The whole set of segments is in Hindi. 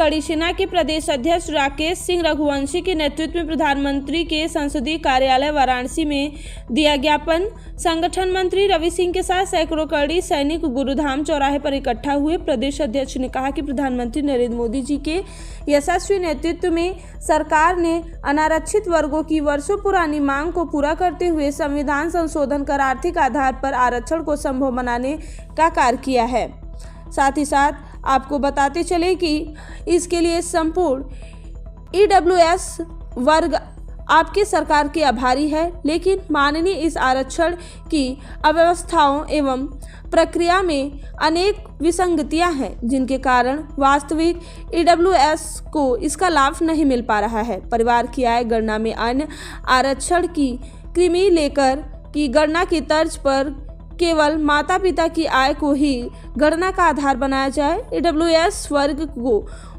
कड़ी सेना के प्रदेश अध्यक्ष राकेश सिंह रघुवंशी के नेतृत्व में प्रधानमंत्री के संसदीय कार्यालय वाराणसी में दिया ज्ञापन। संगठन मंत्री रवि सिंह के साथ सैकड़ों कड़ी सैनिक गुरुधाम चौराहे पर इकट्ठा हुए। प्रदेश अध्यक्ष ने कहा कि प्रधानमंत्री नरेंद्र मोदी जी के यशस्वी नेतृत्व में सरकार ने अनारक्षित वर्गों की वर्षों पुरानी मांग को पूरा करते हुए संविधान संशोधन कर आर्थिक आधार पर आरक्षण को संभव बनाने का कार्य किया है। साथ ही साथ आपको बताते चले कि इसके लिए संपूर्ण EWS वर्ग आपकी सरकार के आभारी है, लेकिन माननीय इस आरक्षण की अव्यवस्थाओं एवं प्रक्रिया में अनेक विसंगतियां हैं, जिनके कारण वास्तविक EWS को इसका लाभ नहीं मिल पा रहा है। परिवार की आय गणना में अन्य आरक्षण की कृमि लेकर की गणना की तर्ज पर केवल माता पिता की आय को ही गणना का आधार बनाया जाए। EWS वर्ग को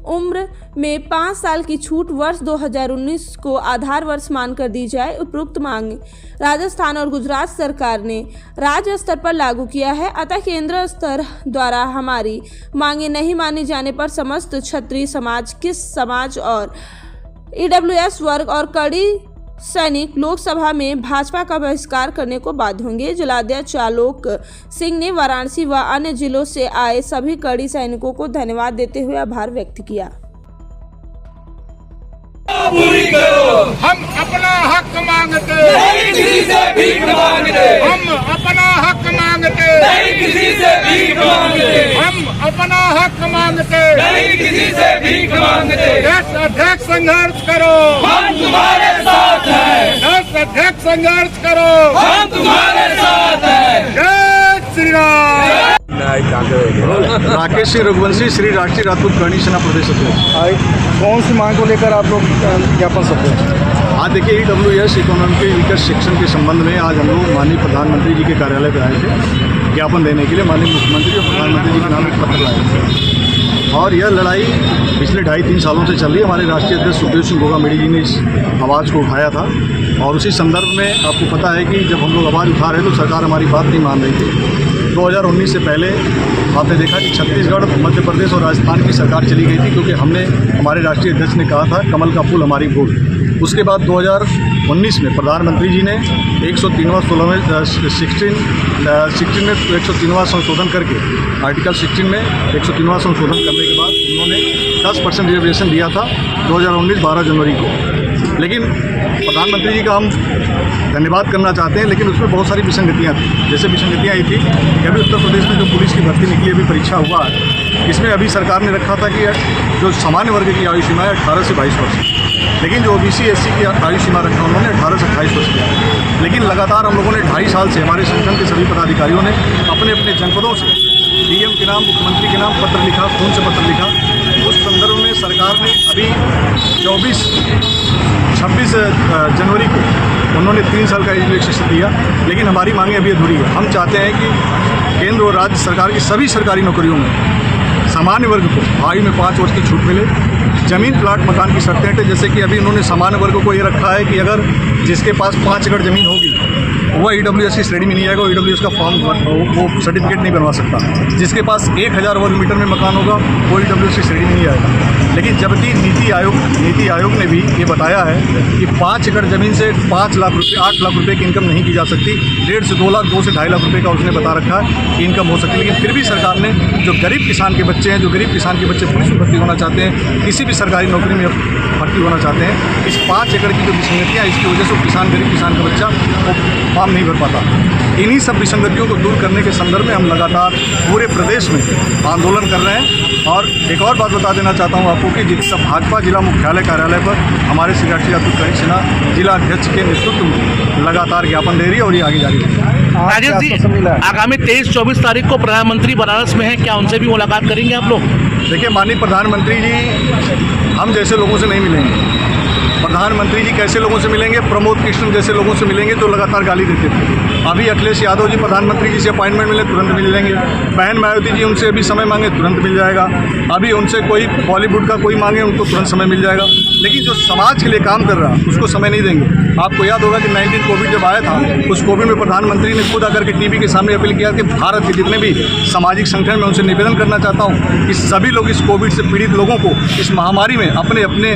उम्र में 5 साल की छूट वर्ष 2019 को आधार वर्ष मानकर दी जाए। उपरोक्त मांग राजस्थान और गुजरात सरकार ने राज्य स्तर पर लागू किया है, अतः केंद्र स्तर द्वारा हमारी मांगे नहीं माने जाने पर समस्त क्षत्रिय समाज, किस समाज और EWS वर्ग और कड़ी सैनिक लोकसभा में भाजपा का बहिष्कार करने को बाध्य होंगे। जिलाध्यक्ष आलोक सिंह ने वाराणसी व अन्य जिलों से आए सभी कड़ी सैनिकों को धन्यवाद देते हुए आभार व्यक्त किया। हम अपना हक मांगते नहीं किसी से भीख मांगते, हम अपना हक मांगते नहीं किसी से भीख मांगते, हम अपना हक मांगते नहीं किसी से भीख मांगते। देश अध्यक्ष संघर्ष करो, हम तुम्हारे साथ हैं, देश अध्यक्ष संघर्ष करो, हम तुम्हारे साथ हैं। जय श्री राम। राकेश सिंह रघुवंशी, श्री राष्ट्रीय राजपूत करणी सेना प्रदेश अध्यक्ष। कौन सी मांग को लेकर आप लोग ज्ञापन सौंपे? आज देखिए EWS इकोनॉमिक वीकर सेक्शन के संबंध में आज हम लोग माननीय प्रधानमंत्री जी के कार्यालय पर आए थे ज्ञापन देने के लिए। माननीय मुख्यमंत्री और प्रधानमंत्री जी के नाम एक पत्र लाए थे और यह लड़ाई पिछले 2.5-3 सालों से चल रही है। हमारे राष्ट्रीय अध्यक्ष सुखदेव सिंह गोगामेडी जी ने इस आवाज़ को उठाया था और उसी संदर्भ में आपको पता है कि जब हम लोग आवाज़ उठा रहे तो सरकार हमारी बात नहीं मान रही थी। 2019 से पहले आपने देखा कि छत्तीसगढ़, मध्य प्रदेश और राजस्थान की सरकार चली गई थी, क्योंकि हमने हमारे राष्ट्रीय अध्यक्ष ने कहा था कमल का फूल हमारी भूल। उसके बाद 2019 में प्रधानमंत्री जी ने 103वां 16 में 103वां संशोधन करके आर्टिकल 16 में 103वां संशोधन करने के बाद उन्होंने 10% रिजर्वेशन दिया था 2019 12 जनवरी को। लेकिन प्रधानमंत्री जी का हम धन्यवाद करना चाहते हैं, लेकिन उसमें बहुत सारी विसंगतियाँ थी। जैसे विसंगतियाँ ये थी कि अभी उत्तर प्रदेश में जो पुलिस की भर्ती निकली, अभी परीक्षा हुआ है, इसमें अभी सरकार ने रखा था कि जो सामान्य वर्ग की आयु सीमा है 18 से 22 वर्ष, लेकिन जो OBC SC की आयु सीमा रखा उन्होंने 18 से 28 वर्ष किया। लेकिन लगातार हम लोगों ने 2.5 साल से हमारे संगठन के सभी पदाधिकारियों ने अपने अपने जनपदों से DM के नाम, मुख्यमंत्री के नाम पत्र लिखा, फोन से पत्र लिखा। उस संदर्भ में सरकार ने अभी 26 जनवरी को उन्होंने 3 साल का एज रिलैक्सेशन दिया, लेकिन हमारी मांगे अभी अधूरी है। हम चाहते हैं कि केंद्र और राज्य सरकार की सभी सरकारी नौकरियों में सामान्य वर्ग को आयु में 5 वर्ष की छूट मिले। जमीन प्लाट मकान की शर्तें हटें, जैसे कि अभी उन्होंने सामान्य वर्ग को ये रखा है कि अगर जिसके पास 5 एकड़ ज़मीन होगी वह EWS की श्रेणी में नहीं आएगा, EWS का फॉर्म वो सर्टिफिकेट नहीं बनवा सकता। जिसके पास 1000 वर्ग मीटर में मकान होगा वो EWS की श्रेणी में नहीं आएगा। लेकिन जबकि नीति आयोग ने भी ये बताया है कि 5 एकड़ ज़मीन से 5 लाख रुपये 8 लाख रुपये की इनकम नहीं की जा सकती। 1.5 से 2 लाख 2 से 2.5 लाख रुपये का उसने बता रखा है कि इनकम हो सकती है। लेकिन फिर भी सरकार ने जो गरीब किसान के बच्चे हैं, जो गरीब किसान के बच्चे पुलिस में भर्ती होना चाहते हैं, किसी भी सरकारी नौकरी में भर्ती होना चाहते हैं, इस 5 एकड़ की जो विसंगतियाँ, इसकी वजह से किसान, गरीब किसान का बच्चा वो फॉर्म नहीं भर पाता। इन्हीं सब विसंगतियों को दूर करने के संदर्भ में हम लगातार पूरे प्रदेश में आंदोलन कर रहे हैं। और एक और बात बता देना चाहता हूँ आपको कि जिस भाजपा जिला मुख्यालय कार्यालय पर हमारे श्री राष्ट्रीय राजपूत करणी सेना जिला अध्यक्ष के नेतृत्व में लगातार ज्ञापन दे रही है और ये आगे जारी रहेगी। राजेश जी, आगामी 23-24 तारीख को प्रधानमंत्री बनारस में हैं, क्या उनसे भी मुलाकात करेंगे आप लोग? देखिए, माननीय प्रधानमंत्री जी हम जैसे लोगों से नहीं मिलेंगे। प्रधानमंत्री जी कैसे लोगों से मिलेंगे? प्रमोद कृष्ण जैसे लोगों से मिलेंगे जो लगातार गाली देते थे। अभी अखिलेश यादव जी प्रधानमंत्री जी से अपॉइंटमेंट मिले तुरंत मिल लेंगे। बहन मायावती जी उनसे अभी समय मांगे तुरंत मिल जाएगा। अभी उनसे कोई बॉलीवुड का कोई मांगे उनको तुरंत समय मिल जाएगा। लेकिन जो समाज के लिए काम कर रहा उसको समय नहीं देंगे। आपको याद होगा कि 19 कोविड जब आया था, उस कोविड में प्रधानमंत्री ने खुद आकर के टीवी के सामने अपील किया कि भारत के जितने भी सामाजिक संगठन में उनसे निवेदन करना चाहता हूँ कि सभी लोग इस कोविड से पीड़ित लोगों को इस महामारी में अपने अपने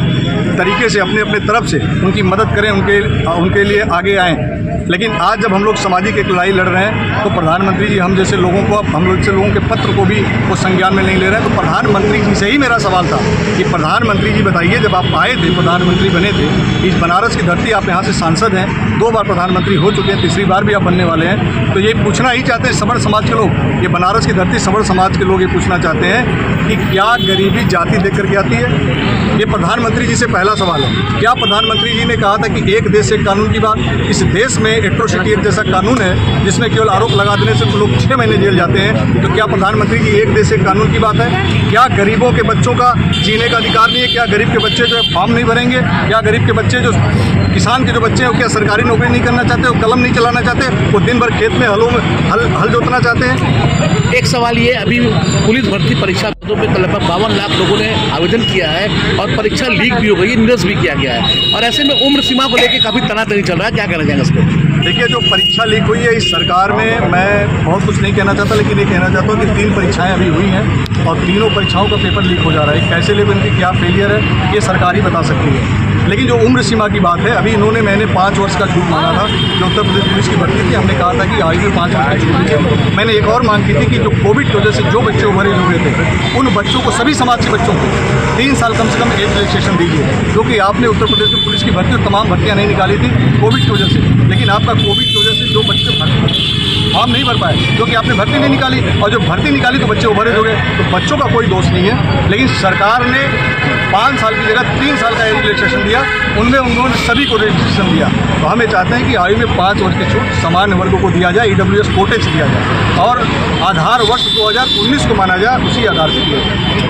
तरीके से अपने अपने तरफ से उनकी मदद करें, उनके लिए आगे आएँ। लेकिन आज जब हम लोग सामाजिक एक लड़ाई लड़ रहे हैं तो प्रधानमंत्री जी हम जैसे लोगों को, हम लोग जैसे लोगों के पत्र को भी वो संज्ञान में नहीं ले रहे हैं। तो प्रधानमंत्री जी से ही मेरा सवाल था कि प्रधानमंत्री जी बताइए, जब आप आए थे, प्रधानमंत्री बने थे, इस बनारस की धरती, आप यहाँ से सांसद हैं, 2 बार प्रधानमंत्री हो चुके हैं, तीसरी बार भी आप बनने वाले हैं, तो ये पूछना ही चाहते हैं सवर्ण समाज के लोग, ये बनारस की धरती सवर्ण समाज के लोग ये पूछना चाहते हैं कि क्या गरीबी जाति देख करके आती है? ये प्रधानमंत्री जी से पहला सवाल है। क्या प्रधानमंत्री जी ने कहा था कि एक देश एक कानून की बात? इस देश में एट्रोसिटी एक्ट जैसा कानून है जिसमें केवल आरोप लगा देने से लोग 6 महीने जेल जाते हैं। तो क्या प्रधानमंत्री जी एक देश एक कानून की बात है? क्या गरीबों के बच्चों का जीने का अधिकार नहीं है? क्या गरीब के बच्चे जो है फॉर्म नहीं भरेंगे? क्या गरीब के बच्चे जो किसान के जो बच्चे हैं क्या सरकारी नौकरी नहीं करना चाहते, वो कलम नहीं चलाना चाहते, वो दिन भर खेत में हल जोतना चाहते हैं? एक सवाल ये, अभी पुलिस भर्ती परीक्षा पे लगभग 52 लाख लोगों ने आवेदन किया है और परीक्षा लीक भी हो गई है, निरस्त भी किया गया है, और ऐसे में उम्र सीमा को लेकर काफ़ी तनातनी चल रहा है, क्या कहना चाहेंगे इस पर? देखिए, जो परीक्षा लीक हुई है इस सरकार में, मैं बहुत कुछ नहीं कहना चाहता, लेकिन ये कहना चाहता हूँ कि 3 परीक्षाएं अभी हुई हैं और तीनों परीक्षाओं का पेपर लीक हो जा रहा है। कैसे लीक, इनकी क्या फेलियर है, ये सरकार ही बता सकती है। लेकिन जो उम्र सीमा की बात है, अभी मैंने 5 वर्ष का छूट मांगा था, जो उत्तर प्रदेश पुलिस की भर्ती थी, हमने कहा था कि आयु में 5 वर्ष की छूट है। मैंने एक और मांग की थी कि जो कोविड की वजह से जो बच्चे उभरे हुए थे, उन बच्चों को, सभी समाज के बच्चों को 3 साल कम से कम एज रिलैक्सेशन दीजिए, क्योंकि आपने उत्तर प्रदेश में पुलिस की भर्ती और तमाम भर्तियाँ नहीं निकाली थी कोविड की वजह से, लेकिन आपका कोविड की वजह से जो बच्चे फॉर्म नहीं भर पाए, क्योंकि आपने भर्ती नहीं निकाली, और जो भर्ती निकाली तो बच्चे उभरे हो गए। तो बच्चों का कोई दोष नहीं है, लेकिन सरकार ने 5 साल की जगह 3 साल का एज रिलैक्सेशन दिया, उनमें उन्होंने सभी को रिलैक्सेशन दिया। तो हमें चाहते हैं कि आयु में 5 वर्ष की छूट सामान्य वर्गों को दिया जाए, EWS कोटे से दिया जाए और आधार वर्ष 2019 को माना जाए, उसी आधार से दिया जाए।